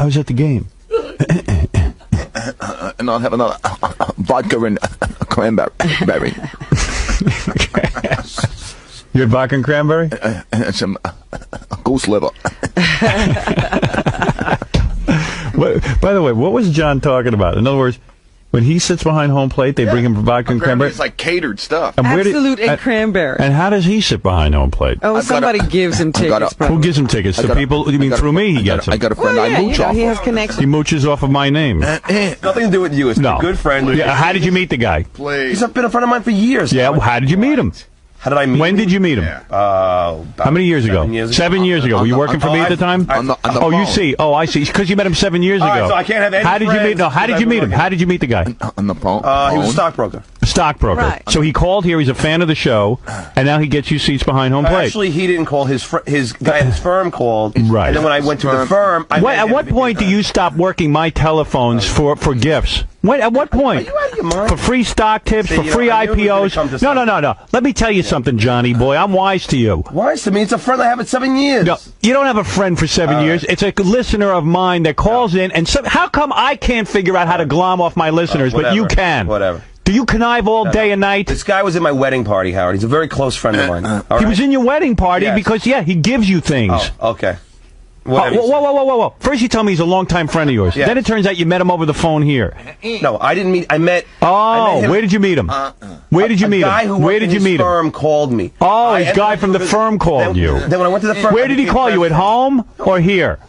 I was at the game. And I'll have another vodka and cranberry. You had vodka and cranberry? And some goose liver. By the way, what was John talking about? In other words, when he sits behind home plate, they bring him vodka and cranberry? It's like catered stuff. And Absolute and cranberry. And how does he sit behind home plate? Oh, somebody gives him tickets. Who gives him tickets? The people? You mean through me he gets them? I got a friend I mooch off. He has connections. He mooches off of my name. Nothing to do with you. It's a good friend. Yeah, how did you meet the guy? He's been a friend of mine for years. Yeah, well, how did you meet him? How did I meet him? When did you meet him? How many years ago? 7 years ago. Were you working for me at the time? Oh, you see. Oh, I see. Because you met him 7 years ago. Right, so I can't have any How did you meet? No, how did you meet him? How did you meet the guy? On the phone. He was a stockbroker. Stockbroker. Right. So he called here. He's a fan of the show, and now he gets you seats behind home plate. Actually, he didn't call. His guy at his firm called. Right. And then when I went to the firm, At what point do you stop working my telephones for gifts? At what point? Are you out of your mind? For free stock tips, for free IPOs? No. Let me tell you something, Johnny boy. I'm wise to you. Wise to me? It's a friend I have at 7 years. No, you don't have a friend for 7 years. It's a listener of mine that calls in, and how come I can't figure out how to glom off my listeners, but you can? Whatever. Do you connive all day and night? This guy was in my wedding party, Howard. He's a very close friend of mine. He was in your wedding party because, he gives you things. Oh, okay. Whoa. First you tell me he's a longtime friend of yours. Yeah. Then it turns out you met him over the phone here. No, I didn't meet. I met him. Where did you meet him? Where did you meet him? A guy who Where did you meet him? firm called me. Oh, his guy from the firm called you. Then when I went to the firm, Where did he call you? At home or here?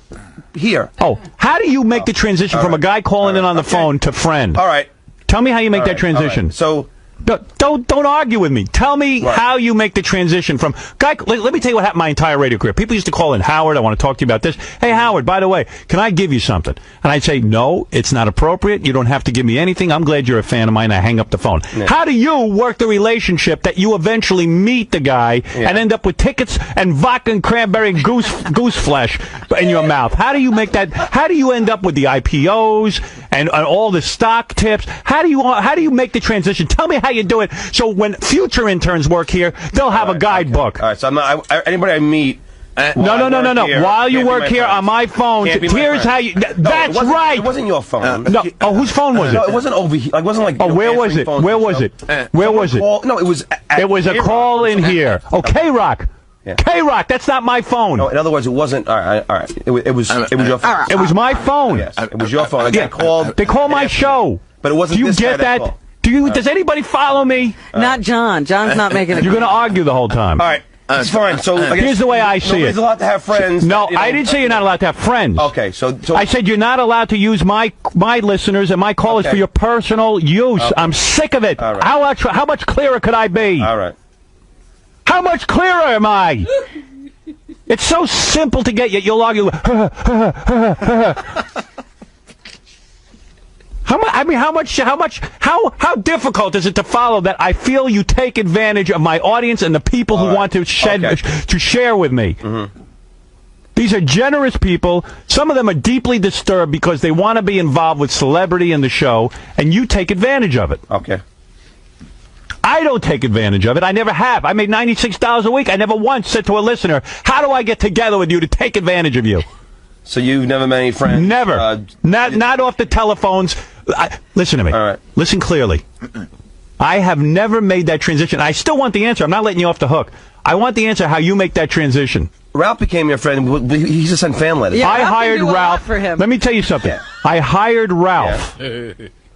Here. Oh, how do you make the transition from a guy calling in on the phone to friend? All right. Tell me how you make that transition. Right. So. Don't argue with me. Tell me how you make the transition from guy. Let me tell you what happened my entire radio career. People used to call in, Howard, I want to talk to you about this. Hey, Howard, by the way, can I give you something? And I'd say, no, it's not appropriate. You don't have to give me anything. I'm glad you're a fan of mine. I hang up the phone. Yeah. How do you work the relationship that you eventually meet the guy and end up with tickets and vodka and cranberry and goose flesh in your mouth? How do you make that? How do you end up with the IPOs and all the stock tips? How do you make the transition? Tell me how you do it, so when future interns work here, they'll have a guidebook. All right, so I'm not anybody I meet. No. While you work here on my phone, here's how you. That's right. It wasn't your phone. No. Oh, whose phone was it? No, it wasn't over here. It wasn't like. Oh, where was it? Where was it? Where was it? No, it was. It was a call in here. Oh, K-Rock. K-Rock. That's not my phone. No, in other words, it wasn't. All right. It was your phone. It was my phone. Yes, it was your phone. They called. They call my show. But it wasn't. Do you get that? Does anybody follow me? Not John. John's not making it. You're going to argue the whole time. All right. It's fine. So here's the way I see it. Nobody's allowed to have friends. No, I didn't say you're not allowed to have friends. Okay, so I said you're not allowed to use my listeners and my callers for your personal use. Okay. I'm sick of it. Right. How much clearer could I be? All right. How much clearer am I? It's so simple to get, yet you'll argue. How difficult is it to follow that? I feel you take advantage of my audience and the people who want to share with me. Mm-hmm. These are generous people. Some of them are deeply disturbed because they want to be involved with celebrity in the show, and you take advantage of it. Okay. I don't take advantage of it. I never have. I made $96 a week. I never once said to a listener, how do I get together with you to take advantage of you? So you've never met any friends? Never. Not off the telephones. Listen to me. All right. Listen clearly. I have never made that transition. I still want the answer. I'm not letting you off the hook. I want the answer how you make that transition. Ralph became your friend. He used to send fan letters. Yeah, I hired Ralph. For him. Let me tell you something. Yeah. I hired Ralph. Yeah.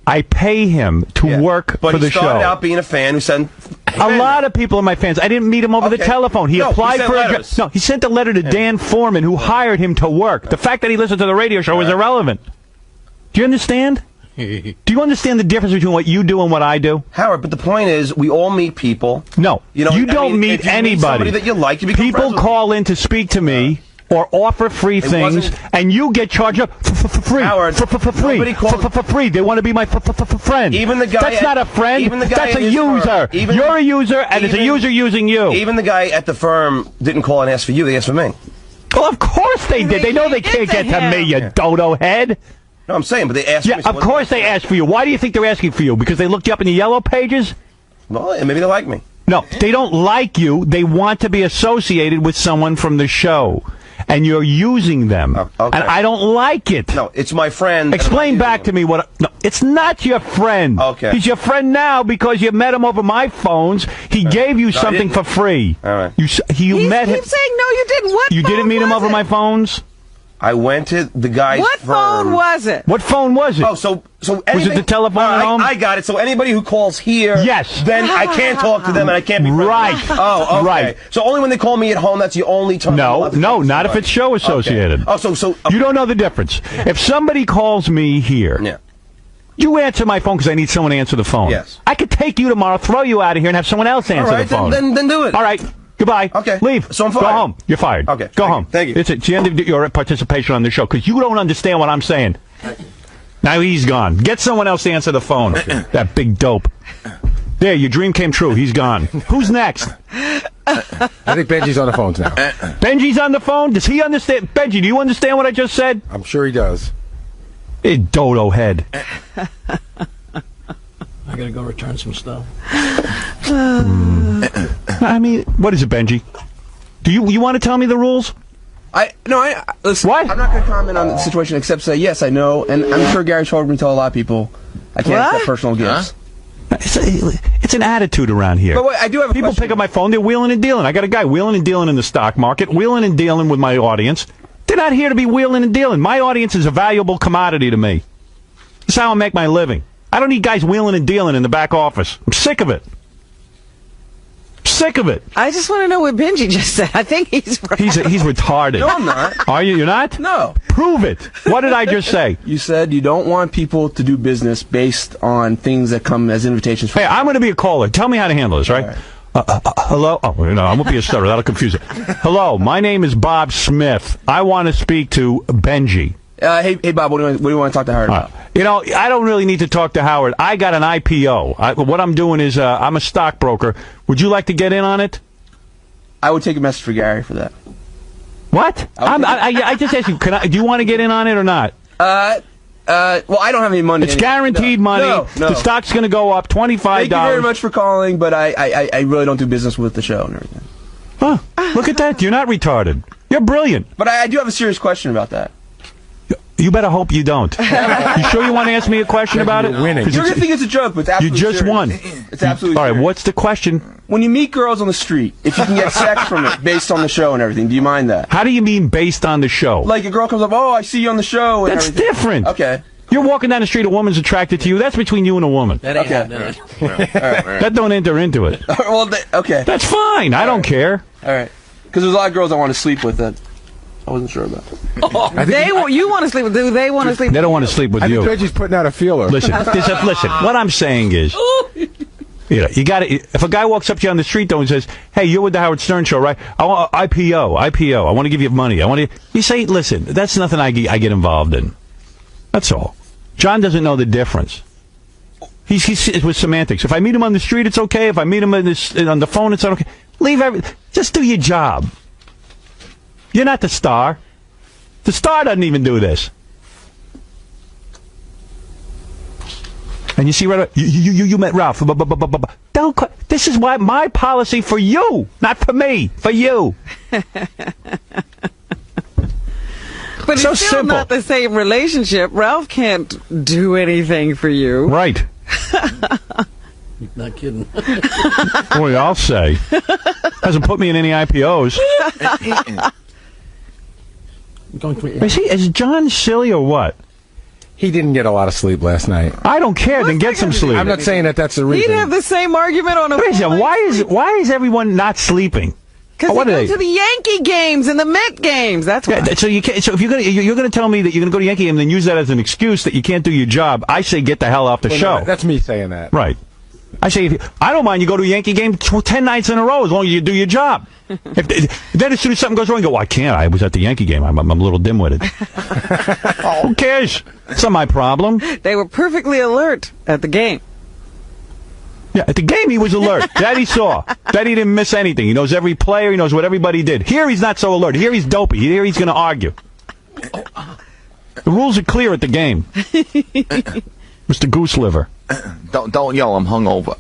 I pay him to work for the show. But he started out being a fan who sent... A lot of people are my fans. I didn't meet him over the telephone. He applied for a job. No, he sent a letter to Dan Foreman, who hired him to work. The fact that he listened to the radio show was irrelevant. Do you understand? Do you understand the difference between what you do and what I do? Howard, but the point is, we all meet people. No, you don't meet anybody. Meet somebody that you like, you become people call in to speak to me. Or offer free things, and you get charged up for free. Howard, for free. For free. They want to be my friend. Even the guy. That's not a friend. That's a user. You're a user, and it's a user using you. Even the guy at the firm didn't call and ask for you. They asked for me. Well, of course they did. They know they can't get to me, you dodo head. No, I'm saying, but they asked for me. Yeah, of course they asked for you. Why do you think they're asking for you? Because they looked you up in the yellow pages? Well, maybe they like me. No, they don't like you. They want to be associated with someone from the show. and you're using them. Oh, okay. And I don't like it. No, it's my friend. Explain back to me what... No, it's not your friend. Okay. He's your friend now because you met him over my phones. He gave you something for free. All right. You met him... Keep saying, no, you didn't. What You phone didn't meet him was over it? my phones? I went to the guy's What firm. phone was it? What phone was it? Oh, so Was it the telephone at home? I got it. So anybody who calls here, Yes. then I can't talk to them and I can't be friends with Right. them. Oh, okay. Right. So only when they call me at home, that's the only time. I'm No, allowed to no, talk to not if somebody. it's show associated. Okay. Oh, so You don't know the difference. If somebody calls me here, yeah. you answer my phone because I need someone to answer the phone. Yes. I could take you tomorrow, throw you out of here, and have someone else answer All right, the phone. then do it. All right. Goodbye. Okay. Leave. So I'm Go fired. home. You're fired. Okay. Go Thank home. you. Thank you. It's the end of your participation on the show because you don't understand what I'm saying. Now he's gone. Get someone else to answer the phone. That big dope. There, your dream came true. He's gone. Who's next? I think Benji's on the phones now. Benji's on the phone. Does he understand? Benji, do you understand what I just said? I'm sure he does. Dodo head. I gotta go return some stuff. I mean, what is it, Benji? Do you want to tell me the rules? Listen, What? I'm not going to comment on the situation except say, yes, I know, and I'm sure Gary told me to tell a lot of people I can't accept personal gifts. It's an attitude around here. But wait, I do have a People question. pick up my phone, they're wheeling and dealing. I got a guy wheeling and dealing in the stock market, wheeling and dealing with my audience. They're not here to be wheeling and dealing. My audience is a valuable commodity to me. This is how I make my living. I don't need guys wheeling and dealing in the back office. I'm sick of it. Sick of it. I just want to know what Benji just said. I think he's right. He's retarded. No, I'm not. Are you? You're not? No. Prove it. What did I just say? You said you don't want people to do business based on things that come as invitations. Hey, I'm going to be a caller. Tell me how to handle this, right? Hello? Oh, no, I won't be a stutter. That'll confuse it. Hello, my name is Bob Smith. I want to speak to Benji. Hey, Bob, what do you want to talk to Howard about? I don't really need to talk to Howard. I got an IPO. What I'm doing is I'm a stockbroker. Would you like to get in on it? I would take a message for Gary for that. What? I just asked you, do you want to get in on it or not? Well, I don't have any money. It's guaranteed money. No. The stock's going to go up $25. Thank you very much for calling, but I really don't do business with the show and everything. Huh, look at that. You're not retarded. You're brilliant. But I do have a serious question about that. You better hope you don't. You sure you want to ask me a question about it? winning. 'Cause You're going to think it's a joke, but it's absolutely You just serious. won. It's absolutely All right, serious. what's the question? When you meet girls on the street, if you can get sex from it based on the show and everything, do you mind that? How do you mean based on the show? Like a girl comes up, oh, I see you on the show. And That's everything. different. Okay. You're walking down the street, a woman's attracted to you. That's between you and a woman. That ain't Okay. happening. That don't enter into it. Well, okay. That's fine. I don't care. All right. Because there's a lot of girls I want to sleep with that I wasn't sure about. You want to sleep with? Do they want to sleep? They don't want to sleep with I think you. Benji's putting out a feeler. Listen. What I'm saying is, you got to. If a guy walks up to you on the street though and says, "Hey, you're with the Howard Stern show, right? I want IPO. I want to give you money. You say, "Listen, that's nothing I get involved in." That's all. John doesn't know the difference. He's with semantics. If I meet him on the street, it's okay. If I meet him on the phone, it's not okay. Just do your job. You're not the star. The star doesn't even do this. And you see, right? You met Ralph. This is why my policy for you, not for me, for you. But it's So still simple. not the same relationship. Ralph can't do anything for you. Right. Not kidding. Boy, I'll say. Hasn't put me in any IPOs. Is John silly or what? He didn't get a lot of sleep last night. I don't care. Then get some sleep. I'm not saying that's the He'd reason. have the same argument on a Wait a second, phone. why is everyone not sleeping? Because what they are go they? to the Yankee games and the Met games. That's why. Yeah, so you can't. So if you're gonna tell me that you're gonna go to Yankee game and then use that as an excuse that you can't do your job, I say get the hell off the show. That's me saying that. Right. I say I don't mind you go to a Yankee game 10 nights in a row as long as you do your job. Then as soon as something goes wrong, you go, I can't. I was at the Yankee game. I'm a little dim-witted. Oh, who cares? It's not my problem. They were perfectly alert at the game. Yeah, at the game he was alert. That he saw. That he didn't miss anything. He knows every player. He knows what everybody did. Here he's not so alert. Here he's dopey. Here he's going to argue. The rules are clear at the game. Mr. Goose Liver. Don't yell, I'm hungover.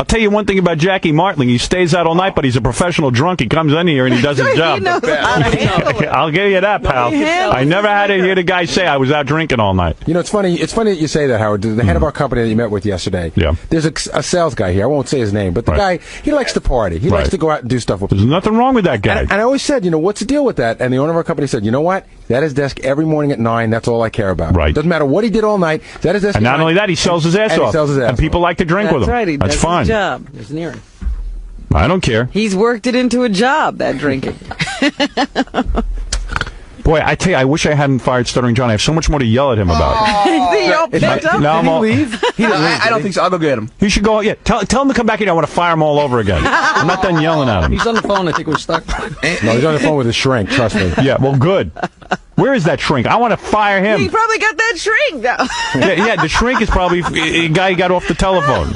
tell you one thing about Jackie Martling. He stays out all night, but he's a professional drunk. He comes in here and he does his job. He knows how to handle it. I'll give you that, pal. I never had to hear the guy say I was out drinking all night. You know, it's funny. It's funny that you say that, Howard. The head of our company that you met with yesterday. Yeah. There's a sales guy here. I won't say his name, but the guy, he likes to party. He likes to go out and do stuff with people. There's nothing wrong with that guy. And I always said, you know, what's the deal with that? And the owner of our company said, you know what? That is desk every morning at 9. That's all I care about. Right. Doesn't matter what he did all night. That is desk. And not only that, he sells his ass off. He sells his ass and people like to drink with him. That's right. He That's does fine. his job. There's an earring. I don't care. He's worked it into a job, that drinking. Boy, I tell you, I wish I hadn't fired Stuttering John. I have so much more to yell at him about. You're all pent up. Now I'm all, leave? I don't think so. I'll go get him. he should go. Yeah, tell him to come back here. I want to fire him all over again. I'm not done yelling at him. He's on the phone. I think we're stuck. No, he's on the phone with his shrink. Trust me. Yeah, well, good. Where is that shrink? I want to fire him. He probably got that shrink, though. Yeah, the shrink is probably a guy who got off the telephone.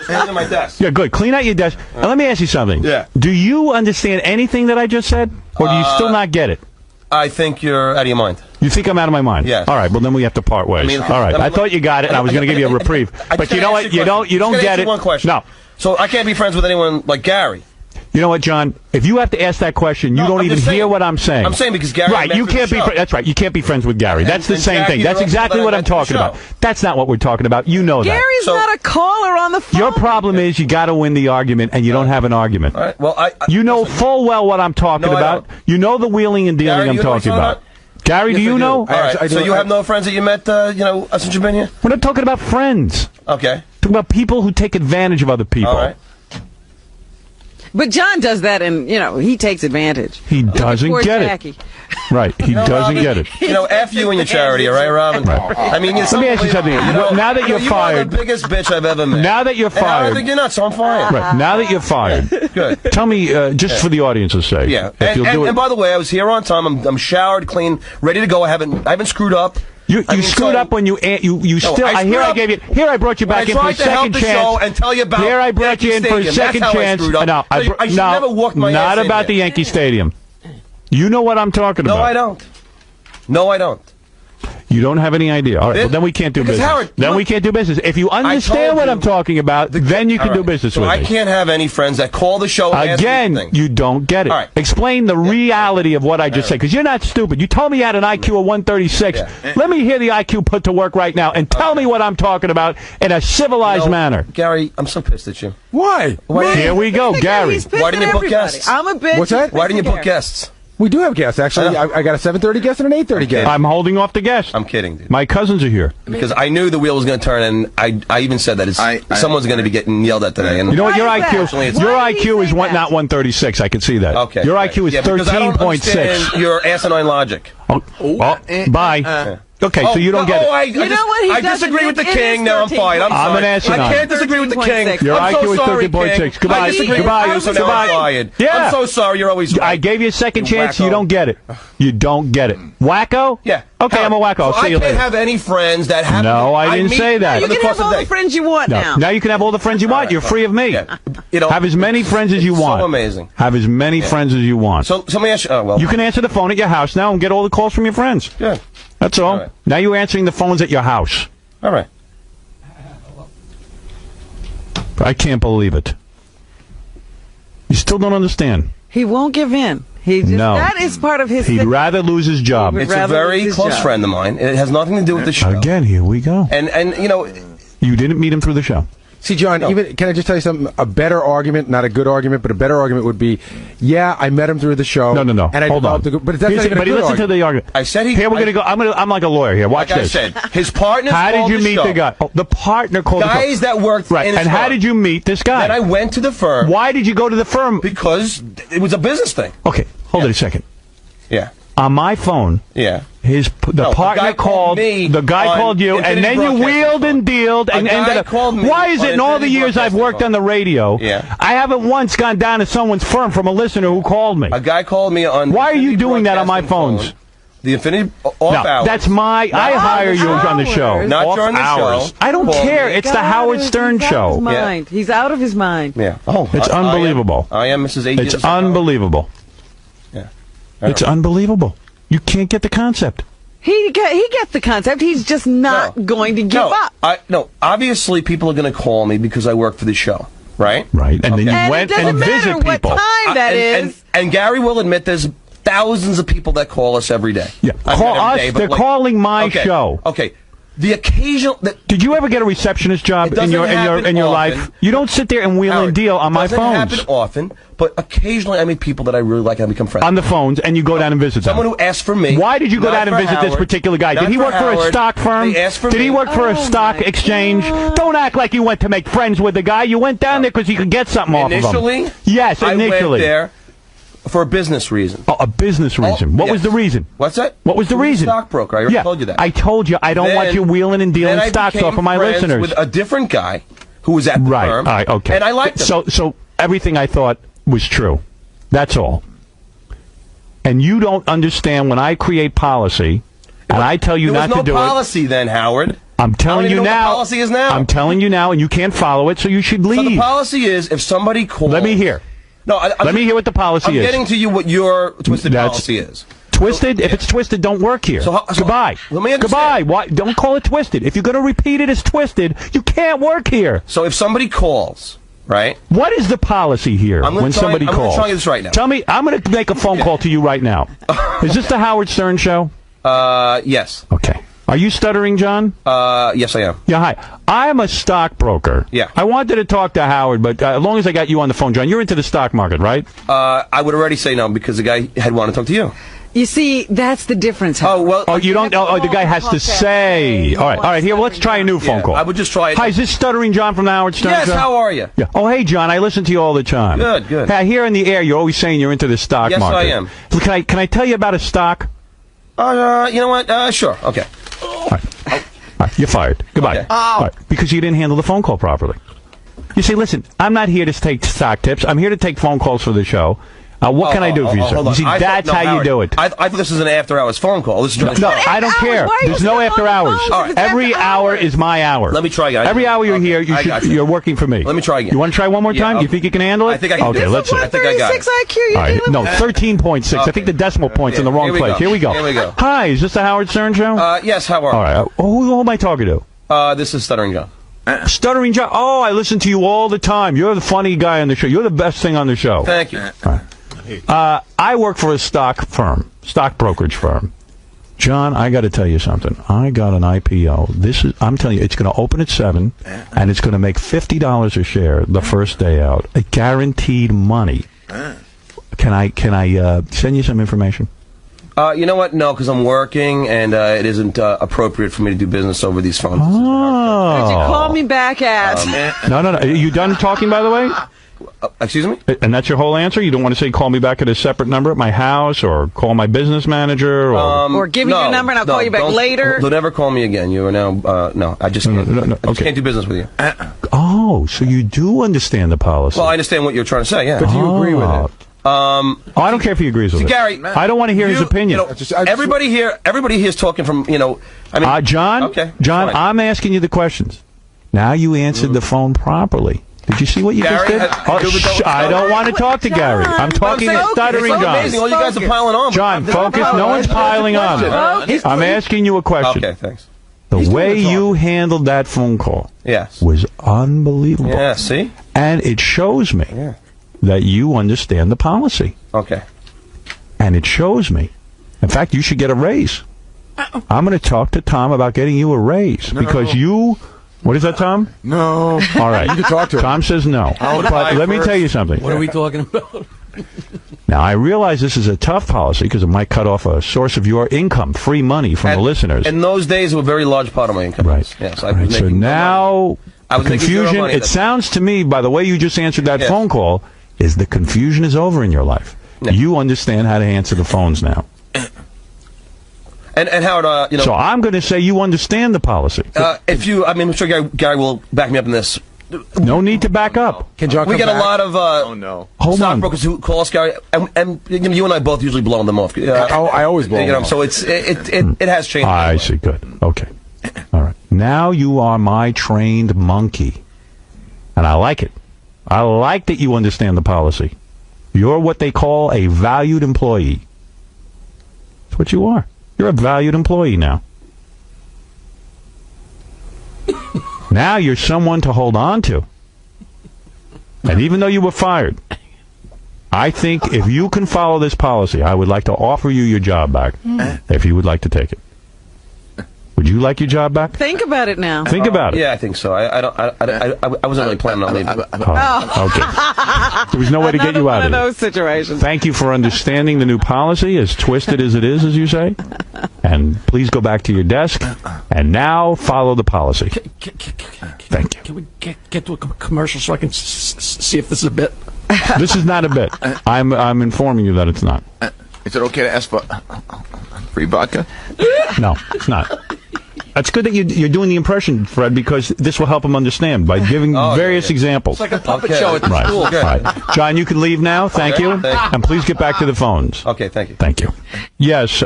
Hands on my desk. Yeah, good. Clean out your desk. Now, let me ask you something. Yeah. Do you understand anything that I just said? Or do you still not get it? I think you're out of your mind. You think I'm out of my mind? Yes. All right, well, then we have to part ways. All right. I thought you got it, and I was going to give you a reprieve. But you know what? You don't get it. One question. No. So I can't be friends with anyone like Gary. You know what, John? If you have to ask that question, you don't even hear what I'm saying. I'm saying because Gary. Right, you can't be. That's right. You can't be friends with Gary. That's the same thing. That's exactly what I'm talking about. That's not what we're talking about. You know that. Gary's not a caller on the phone. Your problem is you got to win the argument, and you don't have an argument. All right. Well, you know full well what I'm talking about. You know the wheeling and dealing I'm talking about. Gary, do you know? All right. So you have no friends that you met, since you've been here? We're not talking about friends. Okay. Talking about people who take advantage of other people. All right. But John does that, and, he takes advantage. He doesn't get Jackie. it. Right, he doesn't get it. F you and your charity, all right, Robin? Right. I mean, let me ask you something. Now that you're fired, you are the biggest bitch I've ever met. Now that you're fired, I think you're not, so I'm fine. Right. Now that you're fired, good. Tell me, just for the audience's sake. Yeah. And by the way, I was here on time. I'm showered, clean, ready to go. I haven't screwed up. You screwed up when you still. I gave you. Here I brought you back in for a second chance. And tell you about here I brought you in for a second chance. No, I should never walk my not ass about in the there. Yankee Stadium. You know what I'm talking about. No, I don't. No, I don't. You don't have any idea. All right, well, then we can't do business. Howard, then we can't do business. If you understand what I'm talking about, then you can do business with me. I can't have any friends that call the show and again, ask me you don't get it. All right. Explain the reality of what I just said, because you're not stupid. You told me you had an IQ of 136. Yeah. Let me hear the IQ put to work right now and tell me what I'm talking about in a civilized manner. Gary, I'm so pissed at you. Why? Here we go, Gary. Why didn't you book guests? I'm a bitch. What's that? Why didn't you book guests? We do have guests, actually. I got a 7:30 guest and an 8:30 guest. I'm holding off the guest. I'm kidding, dude. My cousins are here. Because I knew the wheel was going to turn, and I even said that someone's going to be getting yelled at today. And you know what? Your Why is IQ, that? your Why do you IQ is say that? not 136. I can see that. Okay. Your IQ is because I don't 13.6. understand your asinine logic. Bye. Okay, so you don't get it. You know what? He I doesn't. disagree with the It is king. Now I'm fired. I'm 13.6. I'm sorry. an asinine. I can't disagree with the king. 13.6. Your I'm IQ so is sorry, 13.6. King. Goodbye. I disagree Goodbye. with you, so now Goodbye. I'm fired. Yeah. I'm so sorry. You're always right. I gave you a second You chance. wacko. You don't get it. You don't get it. Wacko? Yeah. Okay, I'm a wacko. I'll So see you I can't later. have any friends that have. No, I didn't meet say that. You for the can course have all of the day. friends you want now. Now you can have all the friends you want. You're free of me. Yeah. Have as many friends as you want. So amazing. Have as many friends as you want. So let me ask you. Oh, well. You can answer the phone at your house now and get all the calls from your friends. Yeah. That's all. All right. Now you're answering the phones at your house. All right. I can't believe it. You still don't understand. He won't give in. No. That is part of his. He'd rather lose his job. Would It's a rather very lose his close job. friend of mine. It has nothing to do with the show. Again, here we go. And You didn't meet him through the show. See, John, even can I just tell you something? A better argument, not a good argument, but a better argument would be, yeah, I met him through the show. No. And I Hold on. but that's not even a good listen argument. to the argument. I said he. Here we're gonna go. I'm like a lawyer here. Watch Like this. I said, his partner. How did you meet the guy? Oh, the partner called Guys the that worked right. in his And how firm. did you meet this guy? Then I went to the firm. Why did you go to the firm? Because it was a business thing. Okay, hold it a second. Yeah. On my phone, Yeah. the No, partner the guy called me the guy on called you, and Infinity then you Broadcasting wheeled phone. and dealed and A guy ended up. called me Why is it on in all the Infinity years I've Broadcasting worked phone. on the radio, Yeah. I haven't once gone down to someone's firm from a listener who called me? A guy called me on. Why are you Infinity doing that on my Broadcasting phones? phone. The Infinity off No, hours. that's I hire you on the show. hours. Not Off during the hours. show. I don't Call care. me. It's the Howard Stern He's out of show. his mind. He's out of his mind. Yeah. Oh, It's unbelievable. I am Mrs. 8 It's years ago. unbelievable. Yeah. It's unbelievable. You can't get the concept. He gets the concept. He's just not going to give up. No, obviously people are going to call me because I work for the show. right? Right. And then you And went it doesn't and matter visit what people. time that is. And Gary will admit there's thousands of people that call us every day. Yeah. I mean, Call not every us. day, but They're like- calling my okay, show. Okay. The occasional... Did you ever get a receptionist job It doesn't in happen your often. life? You don't sit there and wheel and Howard, deal on my It phones. doesn't happen often, but occasionally I meet people that I really like and I become friends. On the phones, and you go down and visit them. Someone who asked for me. Why did you go not down and for visit this Howard, particular guy? Did not he work for a Howard. stock firm? They asked for Did he me. work for a Oh, stock my exchange? Don't act like you went to make friends with the guy. You went down there because you could get something off of him. Initially? Yes, I initially. went there for a business reason. Oh, a business reason. What was yes. the reason? What's that? What was the He a reason? Stockbroker. I already told you that. I told you I don't want you wheeling and dealing then I stocks became off of my friends listeners. with a different guy who was at the Right. firm. All right. Okay. And I liked him. So everything I thought was true. That's all. And you don't understand when I create policy, and I tell you there not was to do no it. policy then, Howard. I'm telling you know now. What the policy is now. I'm telling you now, and you can't follow it, so you should So the leave. policy is if somebody calls. Let me hear. No, Let me hear what the policy I'm is. getting to you what your twisted That's- policy is. Twisted? If it's twisted, don't work here. So Goodbye. let me understand. Goodbye. Why? Don't call it twisted. If you're going to repeat it as twisted, you can't work here. So if somebody calls, right? What is the policy here I'm gonna when try- somebody I'm gonna calls? try this right now. Tell me. I'm going to make a phone call to you right now. Is this the Howard Stern show? Yes. Okay. Are you stuttering, John? Yes, I am. Yeah, hi. I'm a stockbroker. Yeah. I wanted to talk to Howard, but as long as I got you on the phone, John, you're into the stock market, right? I would already say no because the guy had wanted to talk to you. You see, that's the difference. Oh, well. Oh, you don't. Oh, the guy has to say. All right. Here, let's try a new phone call. I would just try it. Hi, is this Stuttering John from the Howard Stern Yes, Show? how are you? Yeah. Oh, hey, John. I listen to you all the time. Good, good. Hey, here in the air, you're always saying you're into the stock Yes, market. I am. Can I tell you about a stock? You know what? Sure. Okay. All right, you're fired. Goodbye. Okay. All right, because you didn't handle the phone call properly. You say, listen, I'm not here to take stock tips. I'm here to take phone calls for the show. What can I do for you, sir? Hold You on. see, that's how Howard, you do it. I thought this was an after-hours phone call. This is No, I don't care. Why are you There's no still after on the hours. phone? All right. Every After hour hours. is my hour. Let me try again. Every hour you're Okay, here, I got you. you're working for me. Let me try again. You want to try one more Yeah, time? You okay. think you can handle it? I think I can Okay, do it. let's see. I think I got it. 136 IQ. You're All right. dealing No, with 13.6. I think the decimal point's in the wrong Here we place. go. Here we go. Here we go. Hi, is this the Howard Stern Show? Yes, how are you? All right. Who am I talking to? This is Stuttering John. Stuttering John. Oh, I listen to you all the time. You're the funny guy on the show. You're the best thing on the show. Thank you. I work for a stock brokerage firm. John, I got to tell you something. I got an IPO. I'm telling you, it's going to open at 7, and it's going to make $50 a share the first day out. A guaranteed money. Can I send you some information? You know what? No, because I'm working, and it isn't appropriate for me to do business over these phones. Oh. Did you call me back at? No. Are you done talking, by the way? Excuse me? And that's your whole answer? You don't want to say call me back at a separate number at my house, or call my business manager, or... Or give me your number and I'll call you back later? Don't ever call me again. You are now... no, I just can't. No, I just okay. can't do business with you. Oh, so you do understand the policy. Well, I understand what you're trying to say, yeah. But do you agree with it? I don't care if he agrees with it. Gary, I don't want to hear his opinion. Everybody here is talking from, I mean... John, okay, John, fine. I'm asking you the questions. Now you answered the phone properly. Did you see what you just Gary, did? I don't want to talk to Gary. I'm talking to Stuttering It's John. amazing. All you guys are piling on. John, focus. No one's piling on. I'm asking you a question. Okay, thanks. The way you handled that phone call Yes. was unbelievable. Yeah, see? And it shows me that you understand the policy. Okay. And it shows me. In fact, you should get a raise. I'm going to talk to Tom about getting you a raise because you... What is that, Tom? No. All right. You can talk to him. Tom says no. But let me tell you something. What are we talking about? Now, I realize this is a tough policy because it might cut off a source of your income, free money from the listeners. In those days, it was a very large part of my income. Right. Yes. Right. So now, I was making zero confusion, money it then. sounds to me, by the way you just answered that Yes. phone call, is the confusion is over in your life. Yeah. You understand how to answer the phones now. And Howard, So I'm going to say you understand the policy. I'm sure Gary will back me up in this. No need to back up. Can John We come get a back? lot of Oh, no. Hold on. stockbrokers who call us, Gary, and you and I both usually blow them off. I always blow them off. So it has changed. I see. Good. Okay. All right. Now you are my trained monkey. And I like it. I like that you understand the policy. You're what they call a valued employee. That's what you are. You're a valued employee now. Now you're someone to hold on to. And even though you were fired, I think if you can follow this policy, I would like to offer you your job back if you would like to take it. Would you like your job back? Think about it now. Think about it. Yeah, I think so. I wasn't really planning on leaving. Oh, okay. There was no way to get you out of one of it. those situations. Thank you for understanding the new policy, as twisted as it is, as you say. And please go back to your desk and now follow the policy. Thank you. Can we get to a commercial so I can see if this is a bit? This is not a bit. I'm informing you that it's not. Is it okay to ask for free vodka? No, it's not. That's good that you're doing the impression, Fred, because this will help him understand by giving various examples. It's like a puppet show at the Right. school. Right. John, you can leave now. Thank you. And please get back to the phones. Okay, thank you. Thank you. Yes,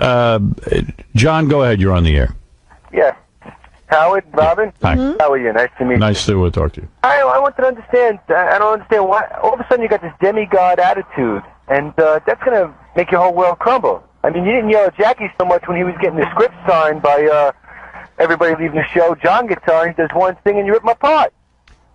John, go ahead. You're on the air. Yes. Howard, Robin? Hi. How are you? Nice to meet you. Nice to talk to you. I want to understand. I don't understand why all of a sudden you got this demigod attitude, and that's going to make your whole world crumble. I mean, you didn't yell at Jackie so much when he was getting the script signed by everybody leaving the show. John gets on, he does one thing, and you rip him apart.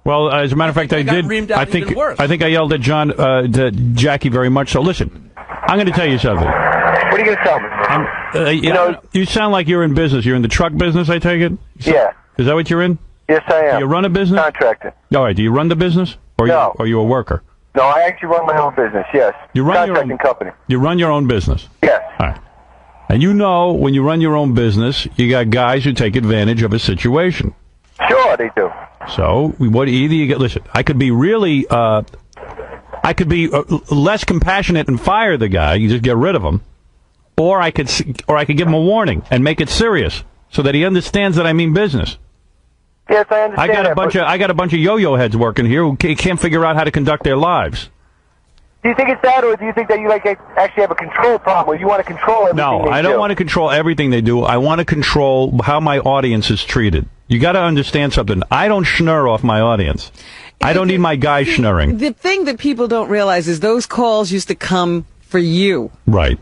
Well, as a matter of fact, I did. I think I yelled at to Jackie very much. So listen, I'm going to tell you something. What are you going to tell me? You sound like you're in business. You're in the truck business, I take it? Yeah. Is that what you're in? Yes, I am. Do you run a business? Contractor. All right. Do you run the business? Or No. Are you a worker? No, I actually run my own business, yes. You run Contracting company. You run your own business? Yes. All right. And you know, when you run your own business, you got guys who take advantage of a situation. Sure, they do. So, either you get, listen, I could be really, less compassionate and fire the guy, you just get rid of him, or I could give him a warning and make it serious so that he understands that I mean business. Yes, I understand. I got a bunch of yo-yo heads working here who can't figure out how to conduct their lives. Do you think it's that, or do you think that you actually have a control problem, or you want to control everything No, they I don't want to control everything they do. I want to control how my audience is treated. You got to understand something. I don't schnur off my audience. I don't need my guy schnurring. The thing that people don't realize is those calls used to come for you. Right.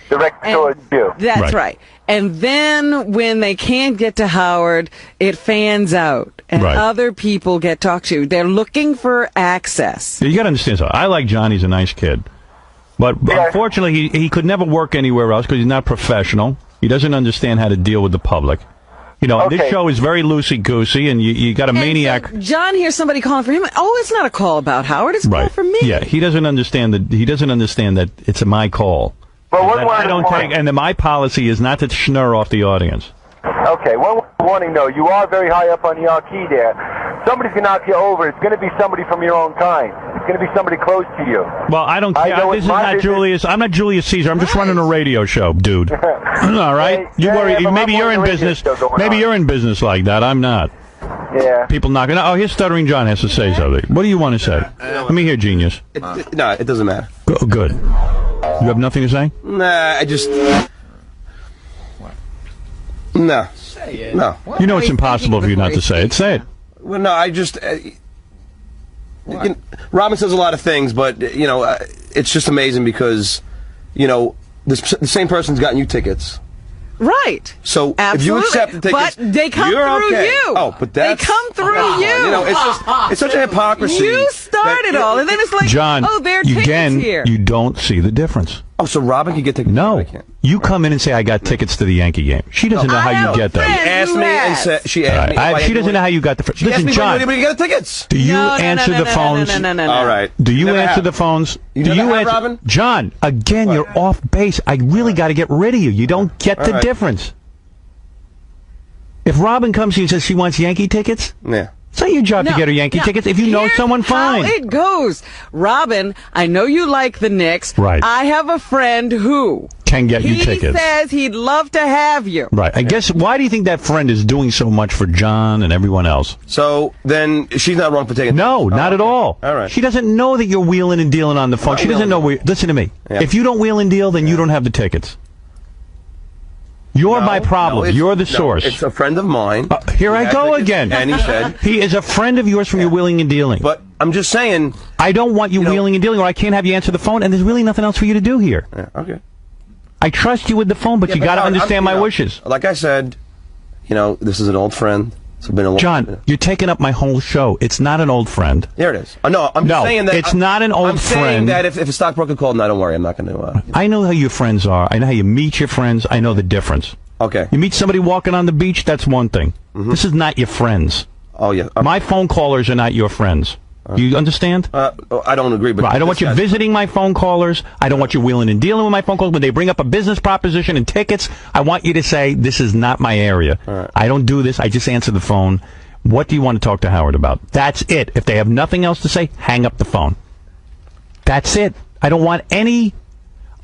Direct towards you. That's right. And then when they can't get to Howard, it fans out, and other people get talked to. They're looking for access. You got to understand something. I like John. He's a nice kid. But unfortunately, he could never work anywhere else because he's not professional. He doesn't understand how to deal with the public. You know, this show is very loosey-goosey, and you got a maniac. So John hears somebody calling for him. Oh, it's not a call about Howard. It's a call for me. Yeah, he doesn't understand that it's my call. Well, and my policy is not to schnur off the audience. Okay, one warning though. You are very high up on the key there. Somebody's going to knock you over. It's going to be somebody from your own kind. It's going to be somebody close to you. Well, I don't care. This is not Julius. I'm not Julius Caesar. I'm just running a radio show, dude. All right? You worry. Maybe you're in business. Maybe you're in business like that. I'm not. Yeah. People knocking. Oh, here's Stuttering John has to say something. What do you want to say? Let me hear, genius. No, it doesn't matter. Good. You have nothing to say? Nah, I just... No. Say it. No. You know it's impossible for you not to say it. Say it. Well, no, I just... Robin says a lot of things, but, it's just amazing because, the same person's gotten you tickets. Right. So Absolutely. if you accept the tickets, but they come you're through okay. you. Oh, but they come through you. It's such a hypocrisy. You started all, and then it's like, John, oh, there are tickets here. You don't see the difference. Oh, so Robin can get tickets? No. I can't. You come in and say, I got tickets to the Yankee game. She doesn't know how you get that. She asked me and said, she doesn't know how you got the... Listen, John. When you got the tickets? Do you answer the phones? No. All right. Do you answer the phones? You never have, Robin? John, again, you're off base. I really got to get rid of you. You don't get the difference. If Robin comes to you and says she wants Yankee tickets, it's not your job to get her Yankee tickets. If you know someone, fine. How it goes. Robin, I know you like the Knicks. Right. I have a friend who can get you tickets. He says he'd love to have you. Right. I guess, why do you think that friend is doing so much for John and everyone else? So then she's not wrong for taking No, not at all. All right. She doesn't know that you're wheeling and dealing on the phone. She doesn't know. Listen to me. Yeah. If you don't wheel and deal, then you don't have the tickets. You're my problem. You're the source. It's a friend of mine. Here I go again. And he said... He is a friend of yours from your wheeling and dealing. But I'm just saying... I don't want you wheeling and dealing, or I can't have you answer the phone, and there's really nothing else for you to do here. Yeah, okay. I trust you with the phone, but you got to understand my wishes. Like I said, this is an old friend. It's been a long John, you're taking up my whole show. It's not an old friend. There it is. No, I'm saying that it's not an old friend. I'm saying that if a stockbroker called, no, don't worry, I'm not going to. I know how your friends are. I know how you meet your friends. I know the difference. Okay. You meet somebody walking on the beach, that's one thing. This is not your friends. Oh, yeah. My phone callers are not your friends. You understand? I don't agree, but I don't want you visiting my phone callers. I don't want you wheeling and dealing with my phone calls. When they bring up a business proposition and tickets, I want you to say, this is not my area. Right. I don't do this. I just answer the phone. What do you want to talk to Howard about? That's it. If they have nothing else to say, hang up the phone. That's it. I don't want any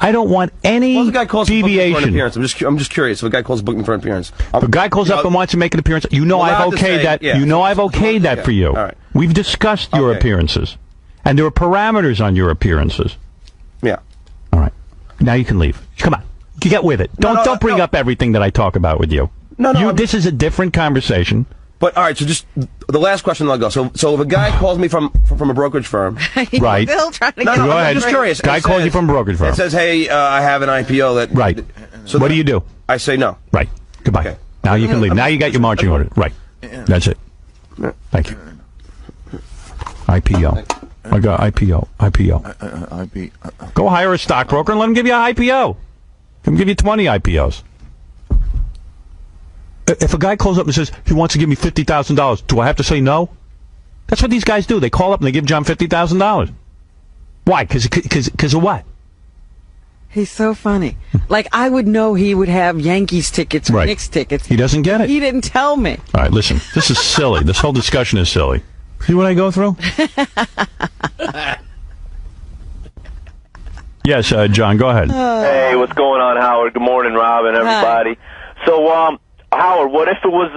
Well, the guy calls deviation. For an appearance. I'm just curious. If a guy calls booking for an appearance, if a guy calls up and wants to make an appearance, I've okayed that. Yeah. You know I've okayed that for you. All right. We've discussed your appearances, and there are parameters on your appearances. Yeah. All right. Now you can leave. Come on. Get with it. Don't bring up everything that I talk about with you. No. This is a different conversation. But all right, so just the last question, I'll go. So if a guy calls me from a brokerage firm, right? Still trying to no, go ahead. I'm just curious. Guy calls you from a brokerage firm. It says, "Hey, I have an IPO that." Right. So what do you do? I say no. Right. Goodbye. Okay. Now you can leave. Now you got your marching order. Right. That's it. Thank you. IPO. I got IPO. Go hire a stockbroker and let him give you an IPO. Let him give you 20 IPOs. If a guy calls up and says he wants to give me $50,000, do I have to say no? That's what these guys do. They call up and they give John $50,000. Why? Because of what? He's so funny. Like, I would know he would have Yankees tickets or Knicks tickets. He doesn't get it. He didn't tell me. All right, listen. This is silly. This whole discussion is silly. See what I go through? Yes, John, go ahead. Hey, what's going on, Howard? Good morning, Rob and everybody. Hi. So, Howard, what if it was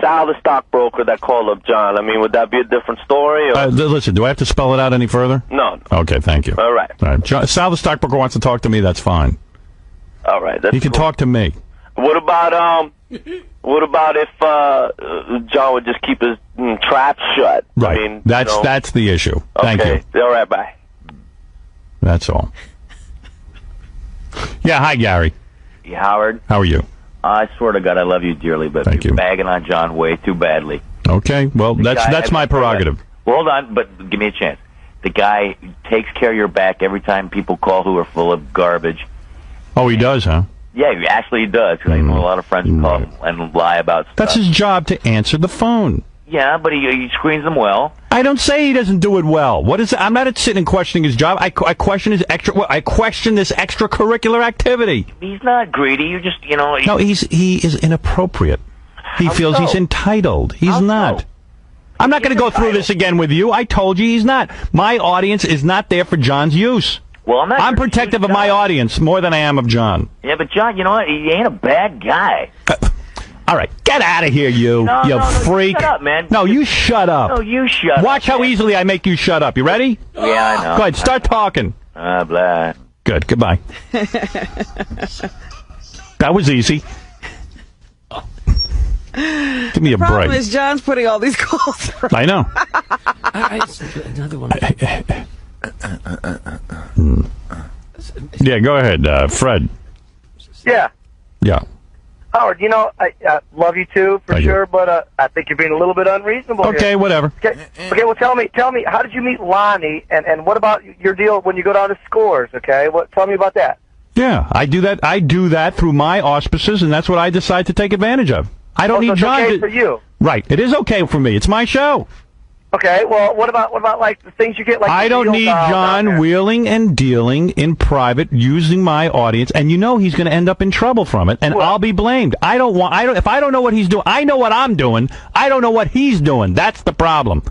Sal the stockbroker that called up John? I mean, would that be a different story? Or? Listen, do I have to spell it out any further? No. Okay, thank you. All right. Sal the stockbroker wants to talk to me, that's fine. All right. He can talk to me. What about if John would just keep his trap shut? Right. I mean, that's the issue. Thank you. All right, bye. That's all. Yeah, hi, Gary. Hey, Howard. How are you? I swear to God, I love you dearly, but you're bagging on John way too badly. Okay, well, that's my prerogative. Well, hold on, but give me a chance. The guy takes care of your back every time people call who are full of garbage. Oh, he does, huh? Yeah, actually he does. Cause I know a lot of friends who call and lie about stuff. That's his job, to answer the phone. Yeah, but he screens them well. I don't say he doesn't do it well. What is it? I'm not sitting and questioning his job. I question his I question this extracurricular activity. He's not greedy. You just, No, he is inappropriate. He feels he's entitled. He's not. I'm not going to go through this again with you. I told you he's not. My audience is not there for John's use. Well, I'm protective of my audience more than I am of John. Yeah, but John, you know what? He ain't a bad guy. All right, get out of here, you freak. Shut up, man. No, you shut up. No, you shut up. Watch how easily I make you shut up. You ready? Yeah, I know. Go ahead, start talking. Blah. Good, goodbye. That was easy. Give me a break. The problem is John's putting all these calls through. I know. Another one. Yeah, go ahead, Fred. Yeah. Yeah. Howard, I love you too, for sure, but I think you're being a little bit unreasonable Okay, here. whatever. Okay, well, tell me, how did you meet Lonnie, and what about your deal when you go down to Scores, okay? Tell me about that. Yeah, I do that through my auspices, and that's what I decide to take advantage of. I don't need John. It's okay for you. Right, it is okay for me. It's my show. Okay, well, what about like the things you get? Like I don't need John wheeling and dealing in private using my audience, and he's going to end up in trouble from it, and I'll be blamed. If I don't know what he's doing, I know what I'm doing. I don't know what he's doing. That's the problem.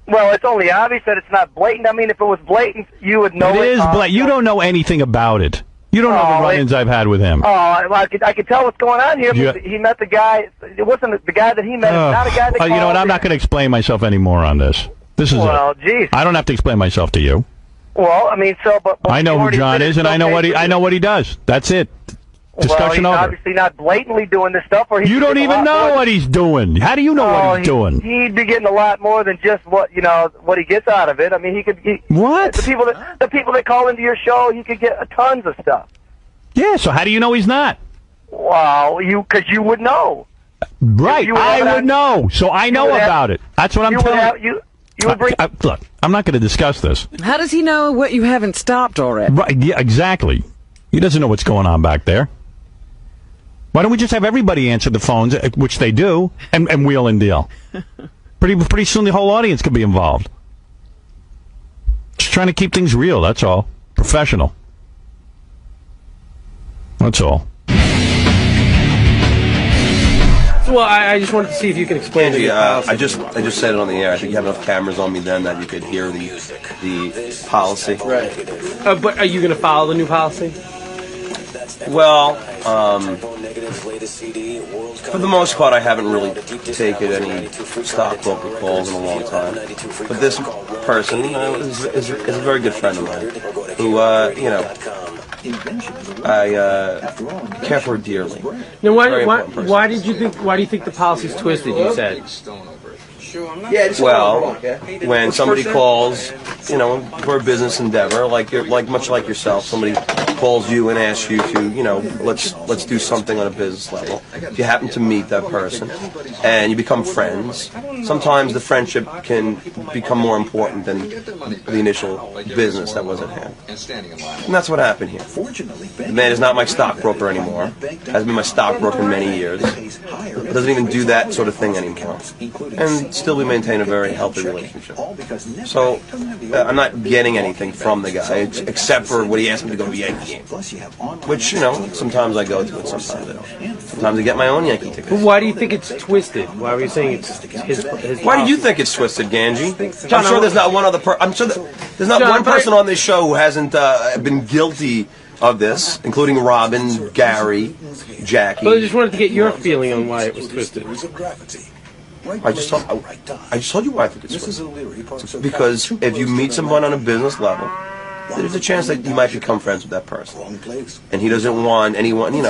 Well, it's only obvious that it's not blatant. I mean, if it was blatant, you would know it. It is blatant. You don't know anything about it. You don't know the run-ins I've had with him. Oh, I could tell what's going on here. He met the guy. It wasn't the guy that he met. It's not a guy that called. You know what? I'm not going to explain myself anymore on this. This is geez. I don't have to explain myself to you. Well, I mean, but I know who John is, and I know what he does. That's it. Discussion over. He's obviously not blatantly doing this stuff. Or you don't even know what he's doing. How do you know what he's doing? He'd be getting a lot more than just what he gets out of it. I mean, he could. What? The people that call into your show, he could get tons of stuff. Yeah. So how do you know he's not? Well, because you would know. Right, I would know. So I know about it. That's what I'm telling you. You would bring... Look, I'm not going to discuss this. How does he know what you haven't stopped already? Right, yeah, exactly. He doesn't know what's going on back there. Why don't we just have everybody answer the phones, which they do, and wheel and deal? Pretty soon the whole audience could be involved. Just trying to keep things real, that's all. Professional. That's all. Well, I just wanted to see if you can explain Angie, the policy. I just said it on the air. I think you have enough cameras on me then that you could hear the policy. Right. But are you going to follow the new policy? Well, for the most part, I haven't really taken any stockbroker calls in a long time. But this person is a very good friend of mine who, I care for dearly. Now, why do you think the policy's twisted? You said. Well, when somebody calls, for a business endeavor, much like yourself, somebody calls you and asks you to, let's do something on a business level. If you happen to meet that person and you become friends, sometimes the friendship can become more important than the initial business that was at hand. And that's what happened here. The man is not my stockbroker anymore. Hasn't been my stockbroker in many years. Doesn't even do that sort of thing anymore. And still we maintain a very healthy relationship. So I'm not getting anything from the guy except for what he asked me to go to a Yankee game, which sometimes I go to and sometimes I don't. Sometimes I get my own Yankee tickets. But why do you think it's twisted? Why were you saying it's his Why do you think it's twisted, Ganji? I'm sure there's not one other I'm sure there's not one person on this show who hasn't been guilty of this, including Robin, Gary, Jackie. But I just wanted to get your feeling on why it was twisted. I just told you why I think it's twisted. Because if you meet someone on a business level, there's a chance that you might become friends with that person. And he doesn't want anyone, you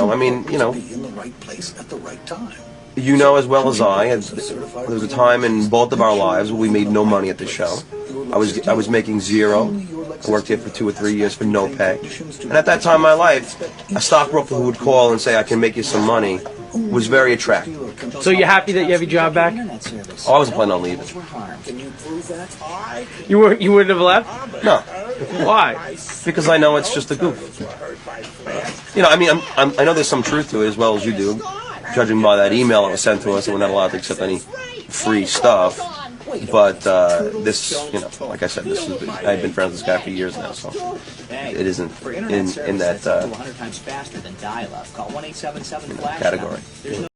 know as well as I, there was a time in both of our lives where we made no money at the show. I was making zero. I worked here for 2 or 3 years for no pay. And at that time in my life, a stockbroker who would call and say, I can make you some money, was very attractive. So you're happy that you have your job back? Oh, I wasn't planning on leaving. You wouldn't have left? No. Why? Because I know it's just a goof. I know there's some truth to it as well as you do, judging by that email that was sent to us, and we're not allowed to accept any free stuff. But this, like I said, I've been friends with this guy for years now, so it isn't in that category.